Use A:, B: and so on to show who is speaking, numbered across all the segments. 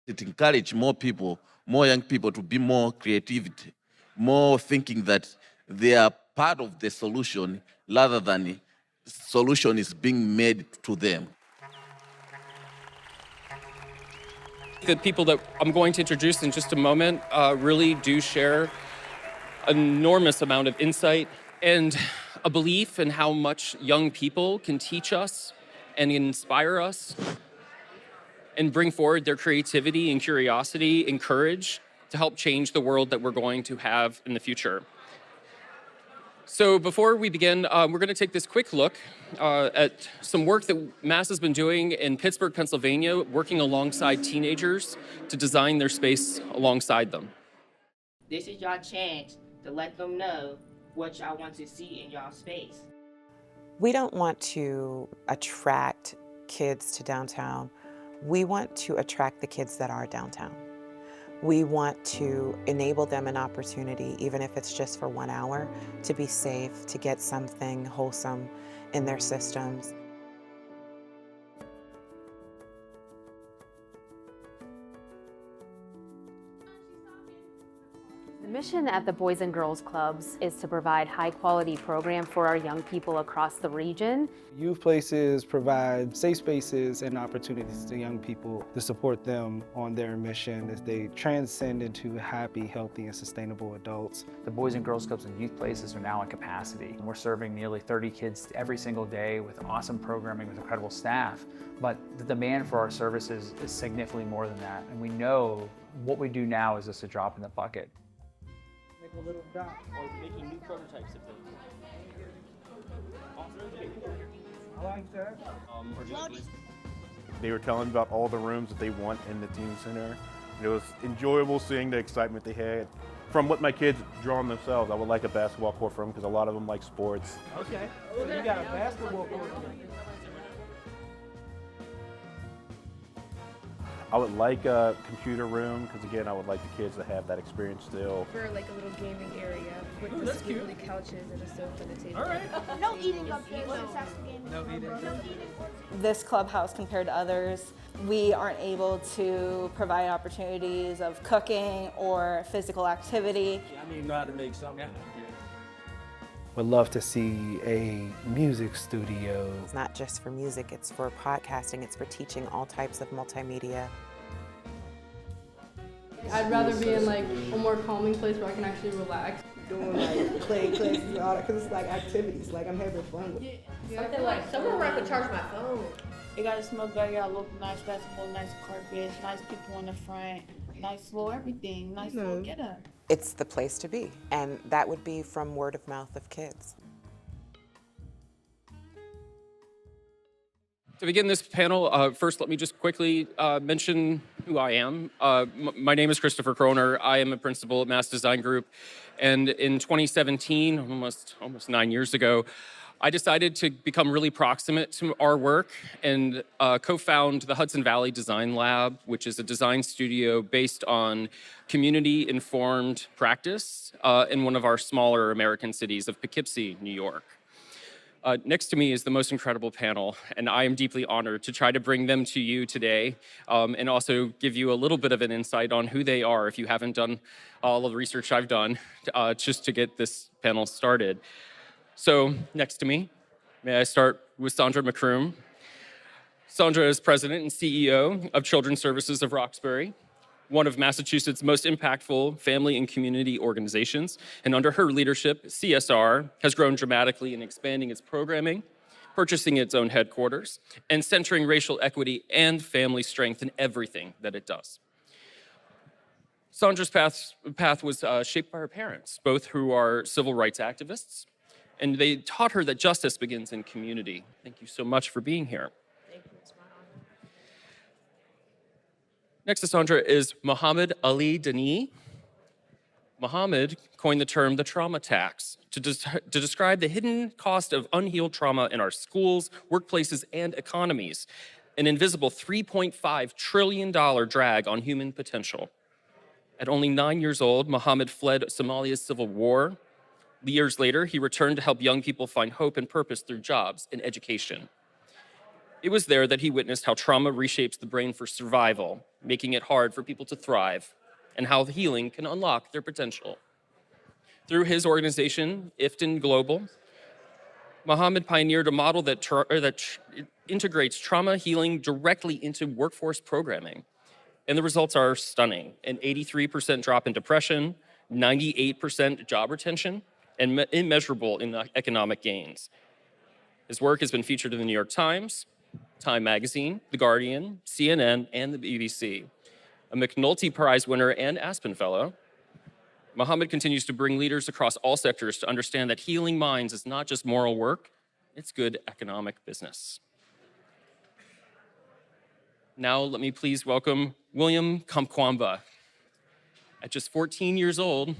A: It encourages more people, more young people to be more creativity, more thinking that they are part of the solution rather than solution is being made to them.
B: The people that I'm going to introduce in just a moment really do share an enormous amount of insight and a belief in how much young people can teach us and inspire us and bring forward their creativity and curiosity and courage to help change the world that we're going to have in the future. So before we begin, we're going to take this quick look at some work that Mass has been doing in Pittsburgh, Pennsylvania, working alongside teenagers to design their space alongside them.
C: This is your chance to let them know what y'all want to see in y'all space.
D: We don't want to attract kids to downtown. We want to attract the kids that are downtown. We want to enable them an opportunity, even if it's just for 1 hour, to be safe, to get something wholesome in their systems.
E: The mission at the Boys and Girls Clubs is to provide high-quality program for our young people across the region.
F: Youth places provide safe spaces and opportunities to young people to support them on their mission as they transcend into happy, healthy, and sustainable adults.
G: The Boys and Girls Clubs and youth places are now at capacity. We're serving nearly 30 kids every single day with awesome programming with incredible staff. But the demand for our services is significantly more than that. And we know what we do now is just a drop in the bucket.
B: A little dot, or making new prototypes of those.
F: I like that.
H: They were telling about all the rooms that they want in the teen center. It was enjoyable seeing the excitement they had. From what my kids drawn themselves, I would like a basketball court for them because a lot of them like sports.
F: Okay, so you got a basketball court.
H: I would like a computer room because, again, I would like the kids to have that experience still.
I: For like a little gaming area with the spindly couches and a sofa at the table.
J: All right. No eating up here. No eating.
K: This clubhouse, compared to others, we aren't able to provide opportunities of cooking or physical activity.
L: I need to know how to make something out here.
F: Would love to see a music studio.
D: It's not just for music, it's for podcasting, it's for teaching all types of multimedia.
I: I'd rather be in like a more calming place where I can actually relax.
J: Doing like play classes and all that, because it's like activities, like I'm having fun with it.
M: Something like somewhere where I could charge my phone.
N: It gotta smell good, y'all look nice, basketball, nice carpets, nice people in the front, nice little everything, nice little get up.
D: It's the place to be, and that would be from word of mouth of kids.
B: To begin this panel, first let me just quickly mention who I am. My name is Christopher Kroner. I am a principal at Mass Design Group, and in 2017, almost 9 years ago, I decided to become really proximate to our work and co-found the Hudson Valley Design Lab, which is a design studio based on community-informed practice in one of our smaller American cities of Poughkeepsie, New York. Next to me is the most incredible panel, and I am deeply honored to try to bring them to you today and also give you a little bit of an insight on who they are if you haven't done all of the research I've done just to get this panel started. So next to me, may I start with Sandra McCroom. Sandra is president and CEO of Children's Services of Roxbury, one of Massachusetts' most impactful family and community organizations. And under her leadership, CSR has grown dramatically in expanding its programming, purchasing its own headquarters, and centering racial equity and family strength in everything that it does. Sandra's path was shaped by her parents, both who are civil rights activists, and they taught her that justice begins in community. Thank you so much for being here.
M: Thank you, it's my honor.
B: Next to Sandra is Mohamed Ali Diini. Mohamed coined the term the trauma tax to describe the hidden cost of unhealed trauma in our schools, workplaces, and economies, an invisible $3.5 trillion drag on human potential. At only 9 years old, Mohamed fled Somalia's civil war. Years later, he returned to help young people find hope and purpose through jobs and education. It was there that he witnessed how trauma reshapes the brain for survival, making it hard for people to thrive, and how healing can unlock their potential. Through his organization, Iftin Global, Mohamed pioneered a model that integrates trauma healing directly into workforce programming. And the results are stunning: an 83% drop in depression, 98% job retention, and immeasurable in economic gains. His work has been featured in the New York Times, Time Magazine, The Guardian, CNN, and the BBC. A McNulty Prize winner and Aspen Fellow, Mohamed continues to bring leaders across all sectors to understand that healing minds is not just moral work, it's good economic business. Now let me please welcome William Kamkwamba. At just 14 years old,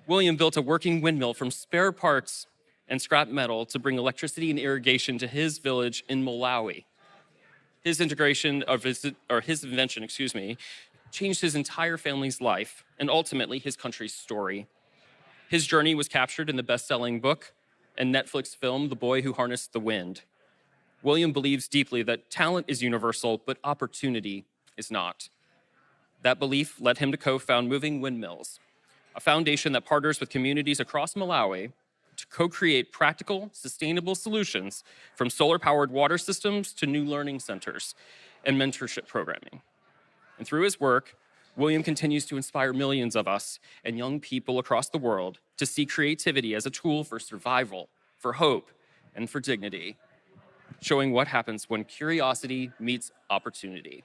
B: William built a working windmill from spare parts and scrap metal to bring electricity and irrigation to his village in Malawi. His invention, changed his entire family's life and ultimately his country's story. His journey was captured in the best-selling book and Netflix film, The Boy Who Harnessed the Wind. William believes deeply that talent is universal, but opportunity is not. That belief led him to co-found Moving Windmills, a foundation that partners with communities across Malawi to co-create practical, sustainable solutions from solar-powered water systems to new learning centers and mentorship programming. And through his work, William continues to inspire millions of us and young people across the world to see creativity as a tool for survival, for hope, and for dignity, showing what happens when curiosity meets opportunity.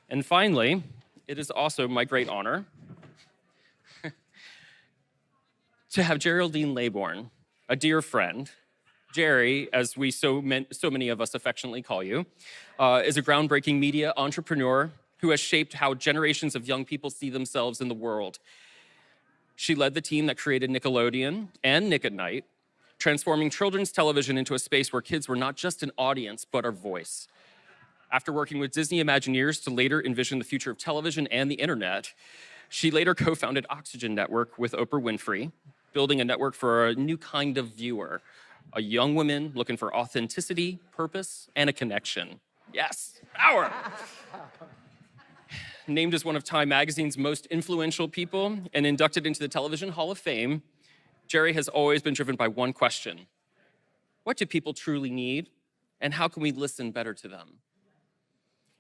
B: And finally, it is also my great honor to have Geraldine Laybourne, a dear friend. Jerry, as we so many of us affectionately call you, is a groundbreaking media entrepreneur who has shaped how generations of young people see themselves in the world. She led the team that created Nickelodeon and Nick at Night, transforming children's television into a space where kids were not just an audience, but a voice. After working with Disney Imagineers to later envision the future of television and the internet, she later co-founded Oxygen Network with Oprah Winfrey, building a network for a new kind of viewer, a young woman looking for authenticity, purpose, and a connection. Yes, power! Named as one of Time Magazine's most influential people and inducted into the Television Hall of Fame, Jerry has always been driven by one question: what do people truly need, and how can we listen better to them?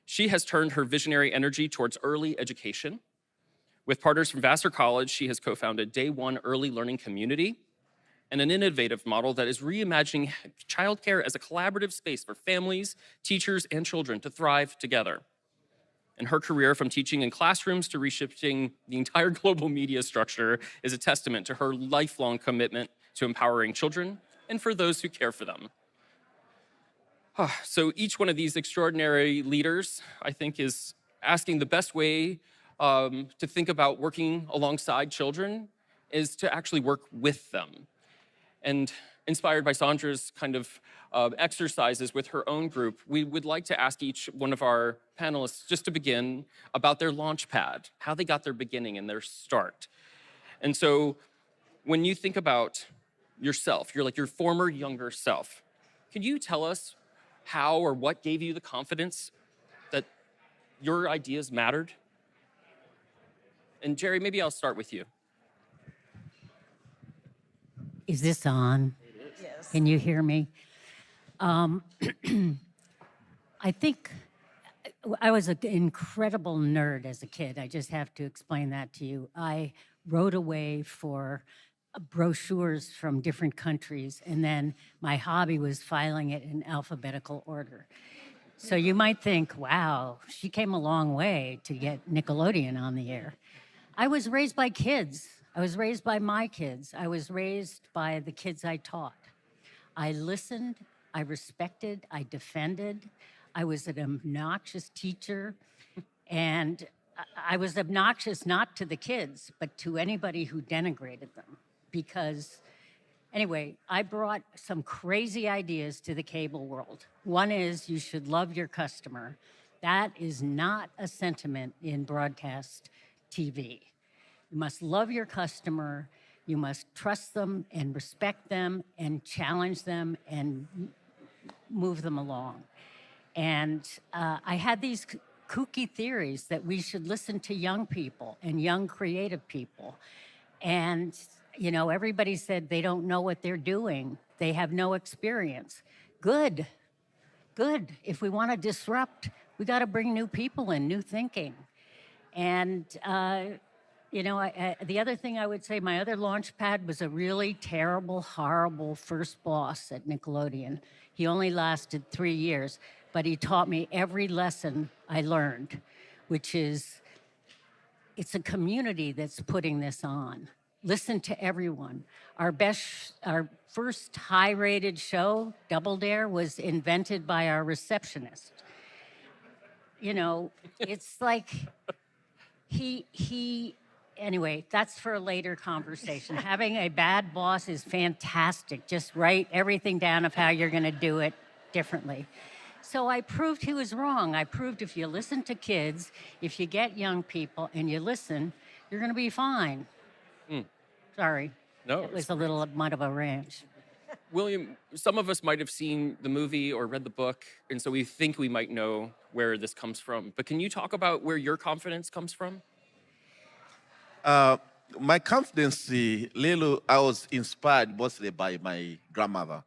B: She has turned her visionary energy towards early education. With partners from Vassar College, she has co-founded Day One Early Learning Community, and an innovative model that is reimagining childcare as a collaborative space for families, teachers, and children to thrive together. And her career, from teaching in classrooms to reshifting the entire global media structure, is a testament to her lifelong commitment to empowering children and for those who care for them. So each one of these extraordinary leaders, I think, is asking the best way to think about working alongside children is to actually work with them. And inspired by Sandra's kind of exercises with her own group, we would like to ask each one of our panelists just to begin about their launch pad, how they got their beginning and their start. And so when you think about yourself, you're like your former younger self, can you tell us how or what gave you the confidence that your ideas mattered? And Jerry, maybe I'll start with you.
O: Is this on?
J: Yes.
O: Can you hear me? I think I was an incredible nerd as a kid. I just have to explain that to you. I wrote away for brochures from different countries, and then my hobby was filing it in alphabetical order. So you might think, wow, she came a long way to get Nickelodeon on the air. I was raised by kids. I was raised by my kids. I was raised by the kids I taught. I listened, I respected, I defended. I was an obnoxious teacher, and I was obnoxious not to the kids, but to anybody who denigrated them. Because, anyway, I brought some crazy ideas to the cable world. One is you should love your customer. That is not a sentiment in broadcast TV. You must love your customer. You must trust them and respect them and challenge them and move them along. And I had these kooky theories that we should listen to young people and young creative people. And, you know, everybody said they don't know what they're doing. They have no experience. Good. If we want to disrupt, we got to bring new people in, new thinking. And, you know, the other thing I would say, my other launch pad was a really terrible, horrible first boss at Nickelodeon. He only lasted 3 years, but he taught me every lesson I learned, which is it's a community that's putting this on. Listen to everyone. Our first high-rated show, Double Dare, was invented by our receptionist. You know, it's like anyway, that's for a later conversation. Having a bad boss is fantastic. Just write everything down of how you're going to do it differently. So I proved he was wrong. I proved if you listen to kids, if you get young people and you listen, you're going to be fine. Sorry.
B: No,
O: it was a little much of a ranch.
B: William, some of us might have seen the movie or read the book, and so we think we might know where this comes from. But can you talk about where your confidence comes from?
A: My confidence, I was inspired mostly by my grandmother.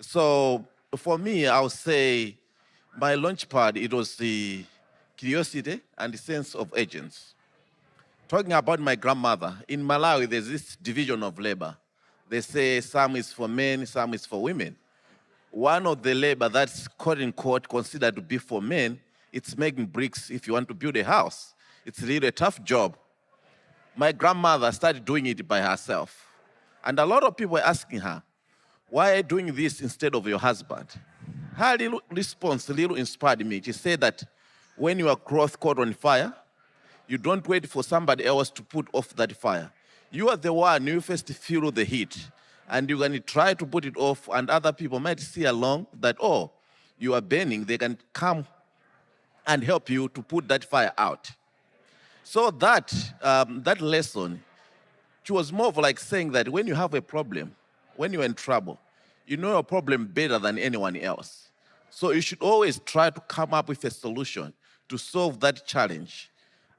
A: So for me, I would say my launch pad, it was the curiosity and the sense of urgency. Talking about my grandmother, in Malawi, there's this division of labor. They say some is for men, some is for women. One of the labor that's quote unquote considered to be for men, it's making bricks if you want to build a house. It's really a tough job. My grandmother started doing it by herself. And a lot of people were asking her, why are you doing this instead of your husband? Her little response little inspired me. She said that when your cloth caught on fire, you don't wait for somebody else to put off that fire. You are the one, you first feel the heat. And you're going to try to put it off, and other people might see along that, oh, you are burning. They can come and help you to put that fire out. So that lesson, she was more of like saying that when you have a problem, when you're in trouble, you know your problem better than anyone else. So you should always try to come up with a solution to solve that challenge.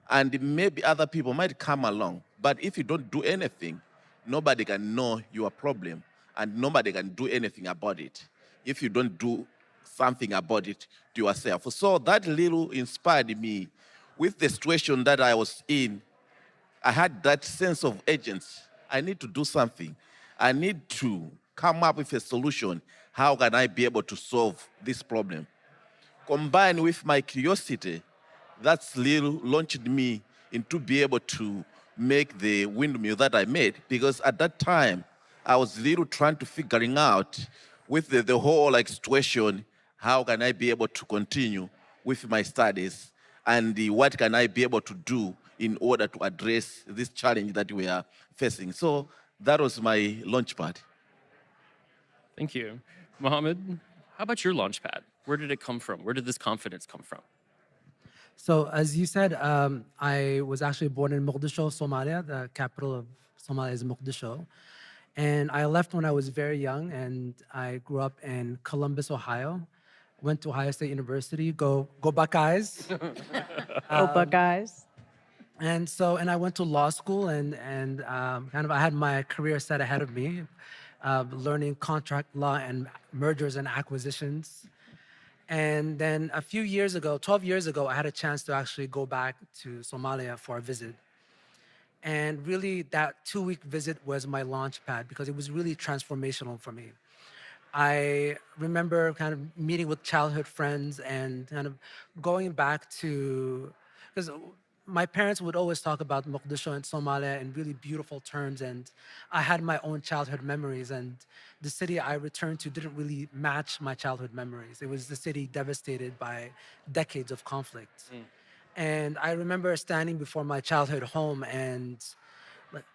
A: And maybe other people might come along. But if you don't do anything, nobody can know your problem, and nobody can do anything about it if you don't do something about it to yourself. So that little inspired me. With the situation that I was in, I had that sense of urgency. I need to do something. I need to come up with a solution. How can I be able to solve this problem? Combined with my curiosity, that's little launched me into be able to make the windmill that I made, because at that time, I was little trying to figuring out with the whole like situation, how can I be able to continue with my studies, and what can I be able to do in order to address this challenge that we are facing. So that was my launch pad.
B: Thank you. Mohamed, how about your launch pad? Where did it come from? Where did this confidence come from?
P: So as you said, I was actually born in Mogadishu, Somalia. The capital of Somalia is Mogadishu. And I left when I was very young, and I grew up in Columbus, Ohio. Went to Ohio State University. Go Buckeyes.
Q: Go Buckeyes.
P: And I went to law school, and kind of I had my career set ahead of me, learning contract law and mergers and acquisitions. And then a few years ago, 12 years ago, I had a chance to actually go back to Somalia for a visit. And really, that 2-week visit was my launch pad, because it was really transformational for me. I remember kind of meeting with childhood friends and kind of going back to, because my parents would always talk about Mogadishu and Somalia in really beautiful terms, and I had my own childhood memories, and the city I returned to didn't really match my childhood memories. It was the city devastated by decades of conflict. And I remember standing before my childhood home and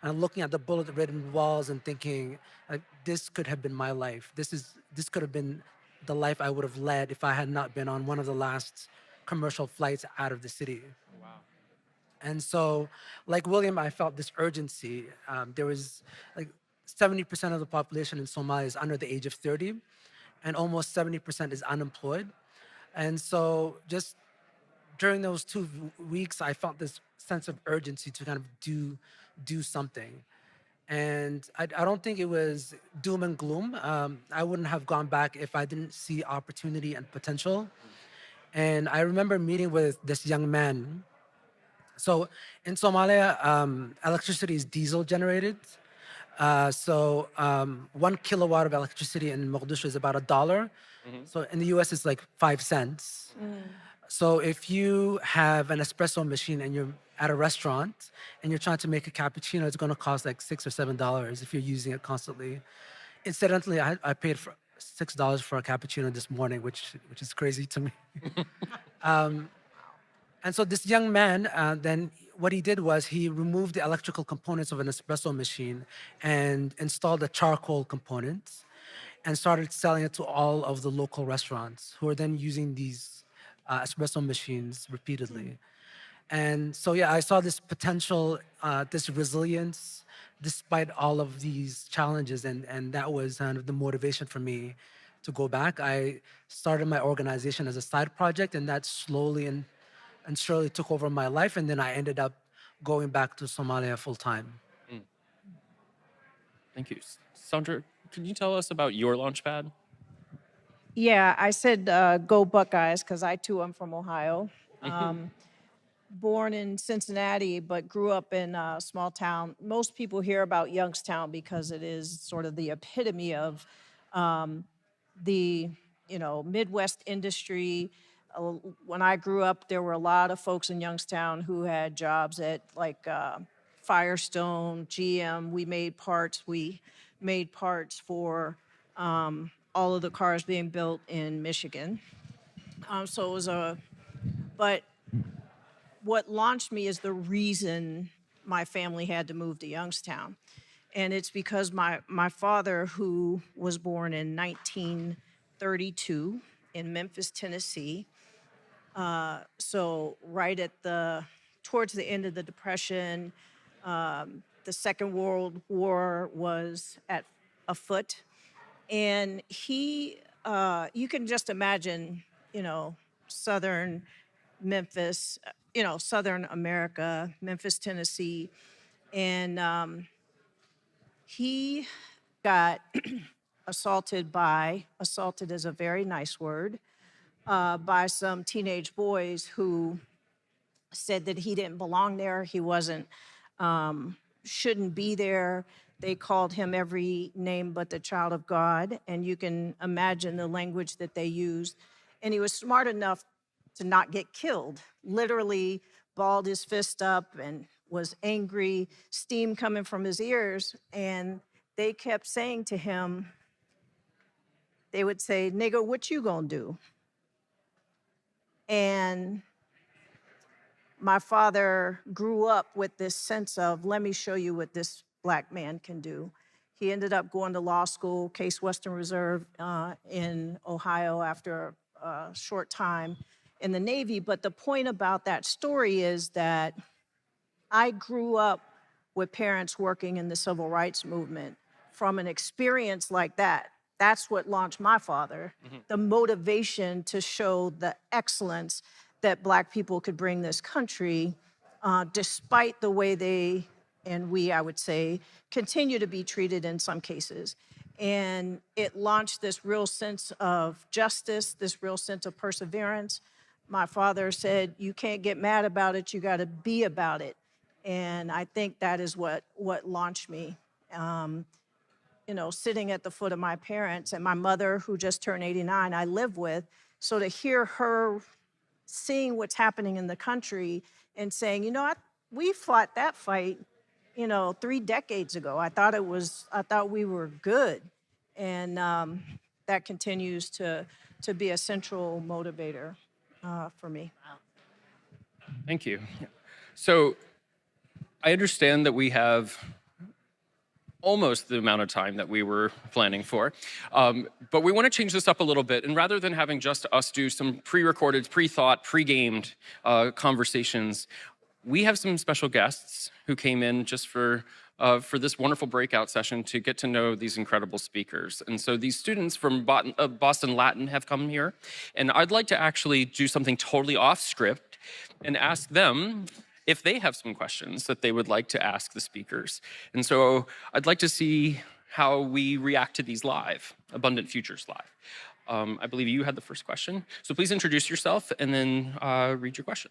P: looking at the bullet-ridden walls and thinking, like, this could have been my life. This could have been the life I would have led if I had not been on one of the last commercial flights out of the city.
B: Wow.
P: And so, like William, I felt this urgency. There was like 70% of the population in Somalia is under the age of 30. and almost 70% is unemployed. And so just during those 2 weeks, I felt this sense of urgency to kind of do something. And I don't think it was doom and gloom. I wouldn't have gone back if I didn't see opportunity and potential. And I remember meeting with this young man. So in Somalia, electricity is diesel generated. So 1 kilowatt of electricity in Mogadishu is about $1. So in the US, it's like 5 cents. So if you have an espresso machine and you're at a restaurant and you're trying to make a cappuccino, it's going to cost like $6 or $7 if you're using it constantly. Incidentally, I paid for $6 for a cappuccino this morning, which is crazy to me. And so this young man, then what he did was he removed the electrical components of an espresso machine and installed the charcoal components and started selling it to all of the local restaurants who are then using these espresso machines repeatedly. And so, yeah, I saw this potential, this resilience, despite all of these challenges, and that was kind of the motivation for me to go back. I started my organization as a side project, and that slowly and surely took over my life, and then I ended up going back to Somalia full-time.
B: Thank you. Sandra, can you tell us about your launchpad?
Q: Yeah, I said go Buckeyes because I too am from Ohio. Born in Cincinnati, but grew up in a small town. Most people hear about Youngstown because it is sort of the epitome of the Midwest industry. When I grew up, there were a lot of folks in Youngstown who had jobs at like Firestone, GM. We made parts. We made parts for all of the cars being built in Michigan. So it was but what launched me is the reason my family had to move to Youngstown. And it's because my father, who was born in 1932 in Memphis, Tennessee, so right at towards the end of the Depression, the Second World War was afoot. And he, you can just imagine, Southern Memphis, Southern America, Memphis, Tennessee. And he got assaulted is a very nice word, by some teenage boys who said that he didn't belong there. He shouldn't be there. They called him every name but the child of God. And you can imagine the language that they used. And he was smart enough to not get killed, literally balled his fist up and was angry, steam coming from his ears. And they kept saying to him, they would say, "Nigga, what you gonna do?" And my father grew up with this sense of, let me show you what this Black man can do. He ended up going to law school, Case Western Reserve in Ohio after a short time in the Navy. But the point about that story is that I grew up with parents working in the civil rights movement. From an experience like that, that's what launched my father, the motivation to show the excellence that Black people could bring this country, despite the way they, and we, I would say, continue to be treated in some cases. And it launched this real sense of justice, this real sense of perseverance. My father said, you can't get mad about it, you gotta be about it. And I think that is what launched me. Sitting at the foot of my parents, and my mother, who just turned 89, I live with. So to hear her seeing what's happening in the country and saying, we fought that fight, 3 decades ago. I thought we were good. And that continues to be a central motivator for me.
B: Thank you. So I understand that we have almost the amount of time that we were planning for. But we want to change this up a little bit. And rather than having just us do some pre-recorded, pre-thought, pre-gamed conversations, we have some special guests who came in just for for this wonderful breakout session to get to know these incredible speakers. And so these students from Boston Latin have come here, and I'd like to actually do something totally off script and ask them if they have some questions that they would like to ask the speakers. And so I'd like to see how we react to these live, Abundant Futures Live. I believe you had the first question. So please introduce yourself and then read your question.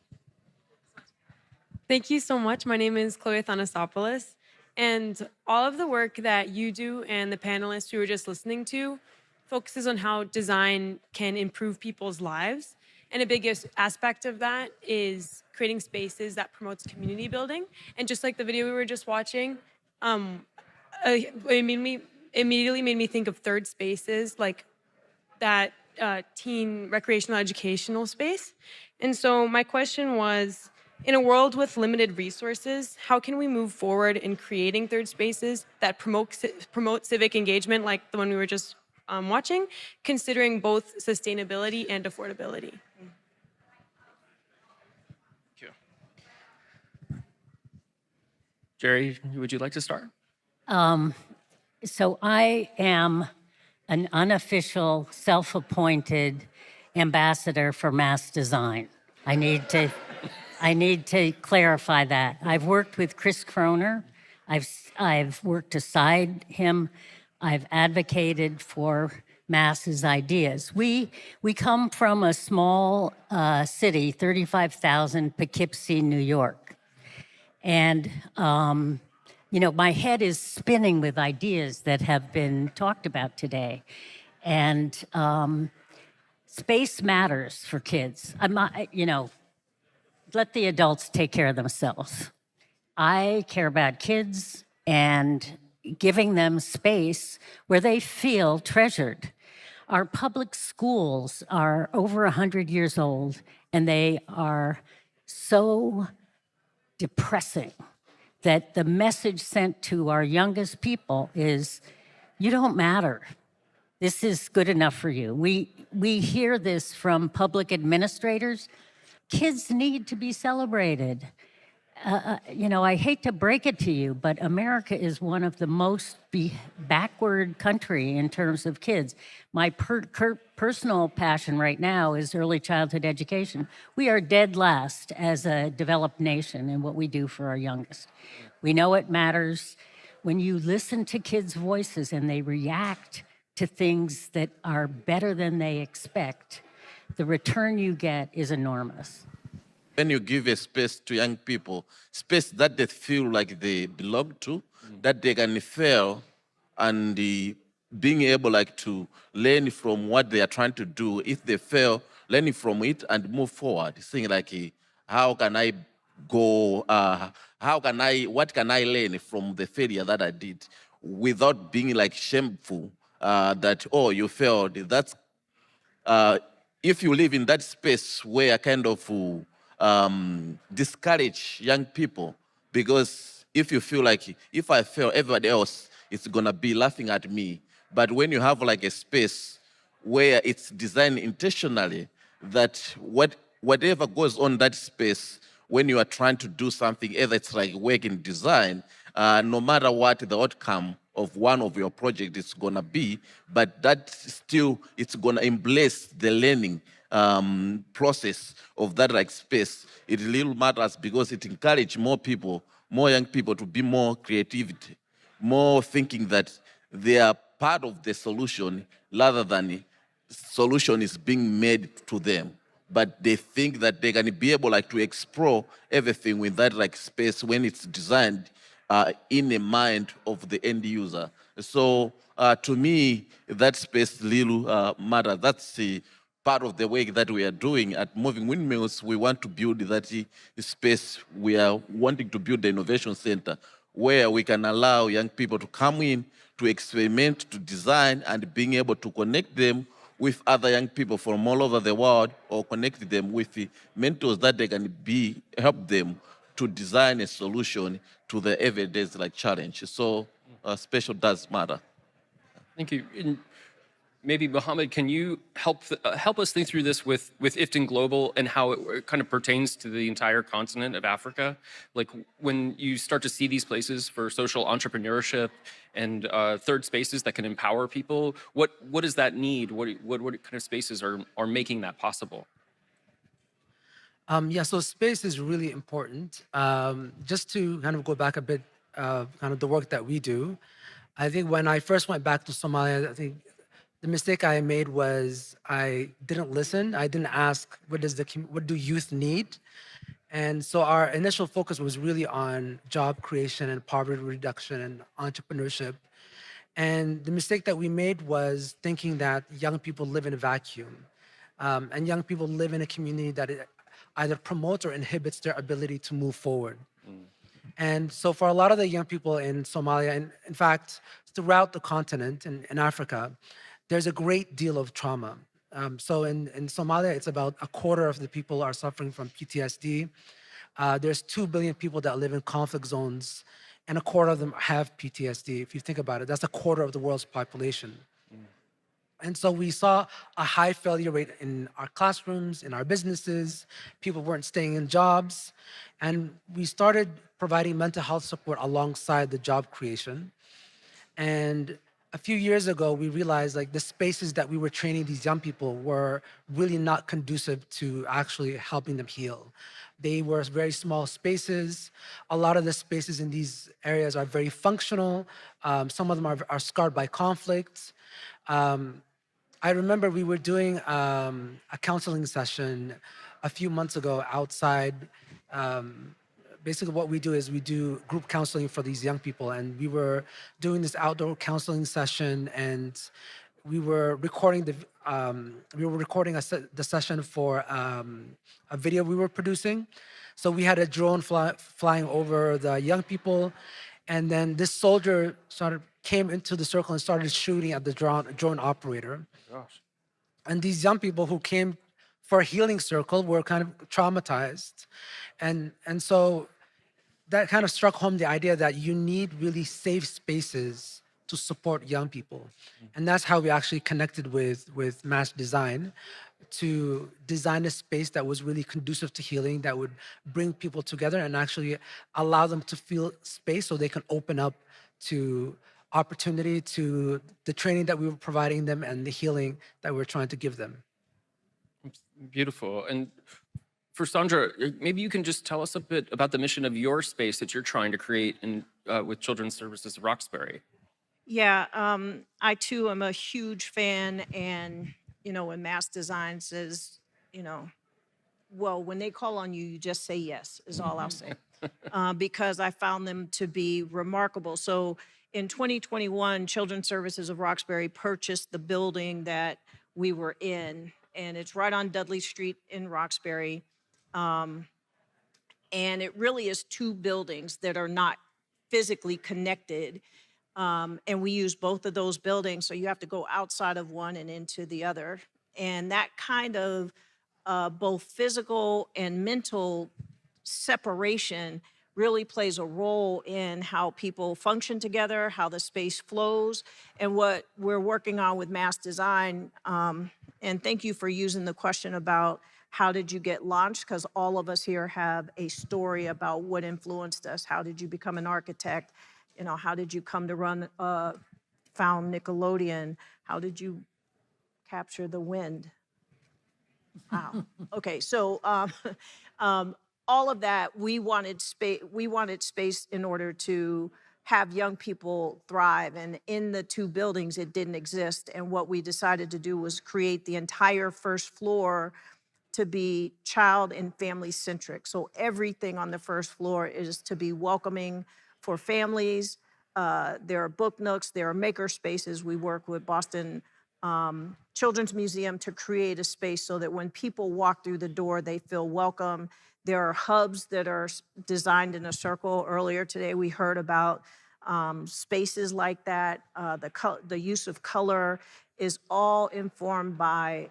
R: Thank you so much. My name is Chloe Athanasopoulos, and all of the work that you do and the panelists we were just listening to focuses on how design can improve people's lives. And a big aspect of that is creating spaces that promotes community building. And just like the video we were just watching, it immediately made me think of third spaces, like that teen recreational educational space. And so my question was, in a world with limited resources, how can we move forward in creating third spaces that promote civic engagement like the one we were just watching, considering both sustainability and affordability?
B: Thank you. Jerry, would you like to start?
O: So I am an unofficial, self-appointed ambassador for mass design. I need to clarify that. I've worked with Chris Kroner. I've worked beside him. I've advocated for Mass's ideas. We come from a small city, 35,000, Poughkeepsie, New York. And my head is spinning with ideas that have been talked about today. And space matters for kids. Let the adults take care of themselves. I care about kids and giving them space where they feel treasured. Our public schools are over 100 years old, and they are so depressing that the message sent to our youngest people is, you don't matter. This is good enough for you. We hear this from public administrators. Kids need to be celebrated. I hate to break it to you, but America is one of the most backward country in terms of kids. My personal passion right now is early childhood education. We are dead last as a developed nation in what we do for our youngest. We know it matters. When you listen to kids' voices and they react to things that are better than they expect, the return you get is enormous.
A: When you give a space to young people, space that they feel like they belong to, that they can feel and being able to learn from what they are trying to do, if they fail, learning from it and move forward, saying how can I go, what can I learn from the failure that I did without being shameful that, oh, you failed. That's, if you live in that space where kind of discourage young people, because if you feel like if I fail, everybody else is gonna be laughing at me. But when you have a space where it's designed intentionally, that whatever goes on that space, when you are trying to do something, either it's work in design, no matter what the outcome of one of your projects is gonna be, but that still it's gonna embrace the learning process of that space. It really matters because it encourages more people, more young people to be more creativity, more thinking that they are part of the solution rather than solution is being made to them. But they think that they can be able to explore everything with that space when it's designed in the mind of the end user. So to me, that space really matters. That's the part of the work that we are doing at Moving Windmills. We want to build that space. We are wanting to build the innovation center where we can allow young people to come in, to experiment, to design, and being able to connect them with other young people from all over the world, or connect them with the mentors that they can help them to design a solution to the everyday challenge. So special does matter.
B: Thank you. maybe Mohamed, can you help us think through this with Iftin Global and how it kind of pertains to the entire continent of Africa? Like when you start to see these places for social entrepreneurship and third spaces that can empower people, what does that need? What kind of spaces are making that possible?
P: Yeah, so space is really important. Just to kind of go back a bit, kind of the work that we do. I think when I first went back to Somalia, I think the mistake I made was I didn't listen. I didn't ask what do youth need, and so our initial focus was really on job creation and poverty reduction and entrepreneurship. And the mistake that we made was thinking that young people live in a vacuum, and young people live in a community that it either promotes or inhibits their ability to move forward. And so for a lot of the young people in Somalia, and in fact, throughout the continent in Africa, there's a great deal of trauma. So in Somalia, it's about a quarter of the people are suffering from PTSD. There's 2 billion people that live in conflict zones, and a quarter of them have PTSD. If you think about it, that's a quarter of the world's population. And so we saw a high failure rate in our classrooms, in our businesses. People weren't staying in jobs. And we started providing mental health support alongside the job creation. And a few years ago, we realized like the spaces that we were training these young people were really not conducive to actually helping them heal. They were very small spaces. A lot of the spaces in these areas are very functional. Some of them are scarred by conflict. I remember we were doing a counseling session a few months ago outside. Basically what we do is we do group counseling for these young people, and we were doing this outdoor counseling session, and we were recording the session for a video we were producing. So we had a drone flying over the young people, and then this soldier came into the circle and started shooting at the drone operator.
B: Gosh.
P: And these young people who came for a healing circle were kind of traumatized. And so that kind of struck home the idea that you need really safe spaces to support young people. And that's how we actually connected with Mass Design to design a space that was really conducive to healing, that would bring people together and actually allow them to feel space so they can open up to opportunity, to the training that we were providing them and the healing that we were trying to give them.
B: Beautiful. And for Sandra, maybe you can just tell us a bit about the mission of your space that you're trying to create with Children's Services of Roxbury.
Q: Yeah, I too am a huge fan, and when Mass Design says, well, when they call on you, you just say yes, is all I'll say, because I found them to be remarkable. So in 2021, Children's Services of Roxbury purchased the building that we were in, and it's right on Dudley Street in Roxbury. And it really is 2 buildings that are not physically connected. And we use both of those buildings, so you have to go outside of one and into the other. And that kind of both physical and mental separation really plays a role in how people function together, how the space flows, and what we're working on with Mass Design. And thank you for using the question about how did you get launched, because all of us here have a story about what influenced us. How did you become an architect? How did you come to found Nickelodeon? How did you capture the wind? Wow. Okay, so all of that, we wanted space in order to have young people thrive. And in the 2 buildings, it didn't exist. And what we decided to do was create the entire first floor to be child and family centric. So everything on the first floor is to be welcoming for families. There are book nooks, there are maker spaces. We work with Boston Children's Museum to create a space so that when people walk through the door, they feel welcome. There are hubs that are designed in a circle. Earlier today, we heard about spaces like that. The use of color is all informed by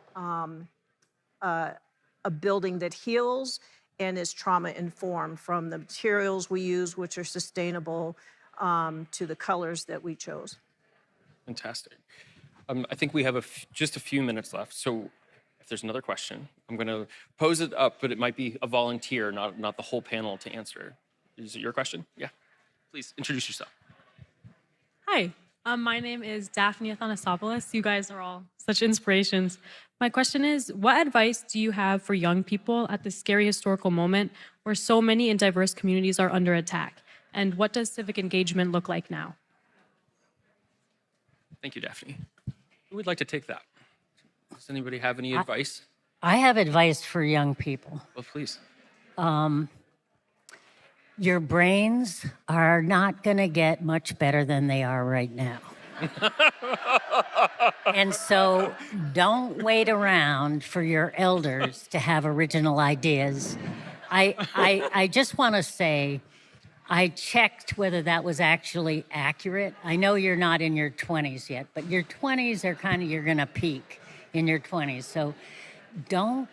Q: a building that heals and is trauma-informed, from the materials we use, which are sustainable, to the colors that we chose.
B: Fantastic. I think we have just a few minutes left. So if there's another question, I'm going to pose it up, but it might be a volunteer, not the whole panel to answer. Is it your question? Yeah. Please introduce yourself.
S: Hi, my name is Daphne Athanasopoulos. You guys are all such inspirations. My question is, what advice do you have for young people at this scary historical moment where so many and diverse communities are under attack? And what does civic engagement look like now?
B: Thank you, Daphne. Who would like to take that? Does anybody have any advice?
O: I have advice for young people.
B: Well, please.
O: Your brains are not going to get much better than they are right now. And so don't wait around for your elders to have original ideas. I just want to say, I checked whether that was actually accurate. I know you're not in your 20s yet, but your 20s are you're going to peak in your 20s. So don't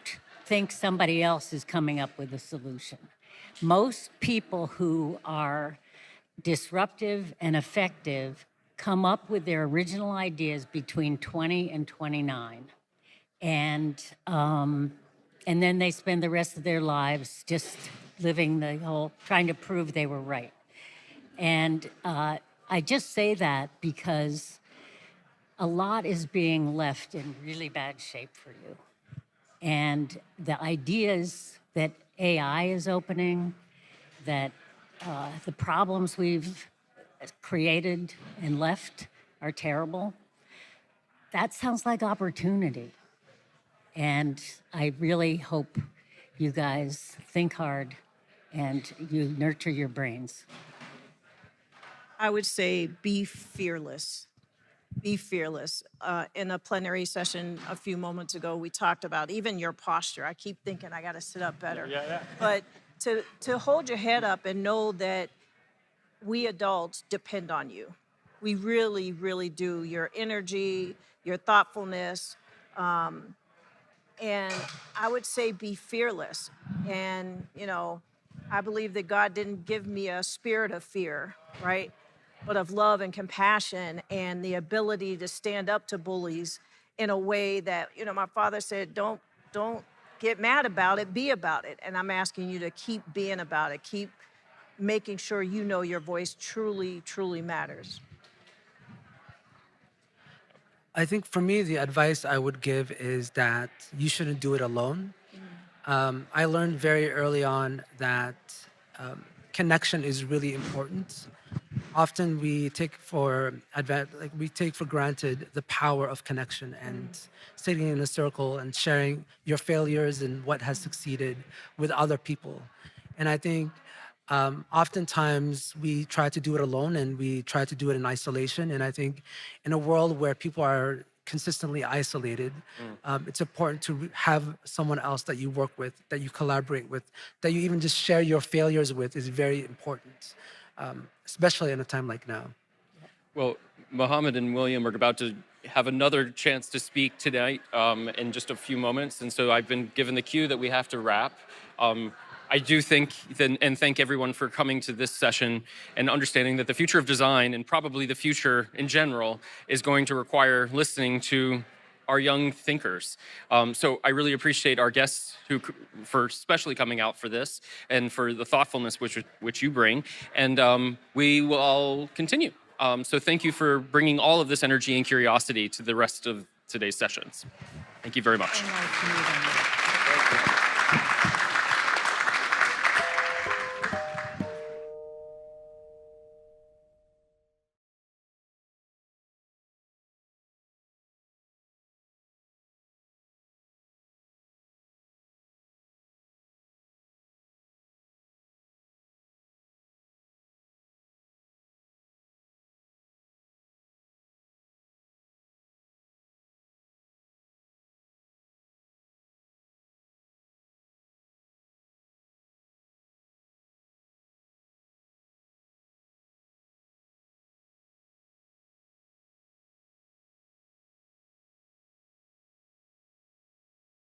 O: think somebody else is coming up with a solution. Most people who are disruptive and effective come up with their original ideas between 20 and 29. And then they spend the rest of their lives just living the whole, trying to prove they were right. And I just say that because a lot is being left in really bad shape for you. And the ideas that AI is opening, that the problems we've created and left are terrible, that sounds like opportunity. And I really hope you guys think hard and you nurture your brains.
Q: I would say be fearless. Be fearless. In a plenary session a few moments ago, we talked about even your posture. I keep thinking I got to sit up better.
B: Yeah.
Q: But to hold your head up and know that we adults depend on you. We really, really do. Your energy, your thoughtfulness. And I would say be fearless. And, I believe that God didn't give me a spirit of fear, right? But of love and compassion and the ability to stand up to bullies in a way that, my father said, don't get mad about it, be about it. And I'm asking you to keep being about it, keep making sure your voice truly, truly matters.
P: I think for me, the advice I would give is that you shouldn't do it alone. I learned very early on that connection is really important. Often we take for granted the power of connection and sitting in a circle and sharing your failures and what has succeeded with other people. And I think oftentimes we try to do it alone and we try to do it in isolation. And I think in a world where people are consistently isolated, it's important to have someone else that you work with, that you collaborate with, that you even just share your failures with is very important, especially in a time like now.
B: Well, Mohamed and William are about to have another chance to speak tonight in just a few moments. And so I've been given the cue that we have to wrap. I do think and thank everyone for coming to this session and understanding that the future of design and probably the future in general is going to require listening to our young thinkers. So I really appreciate our guests for especially coming out for this and for the thoughtfulness which you bring. And we will all continue. So thank you for bringing all of this energy and curiosity to the rest of today's sessions. Thank you very much.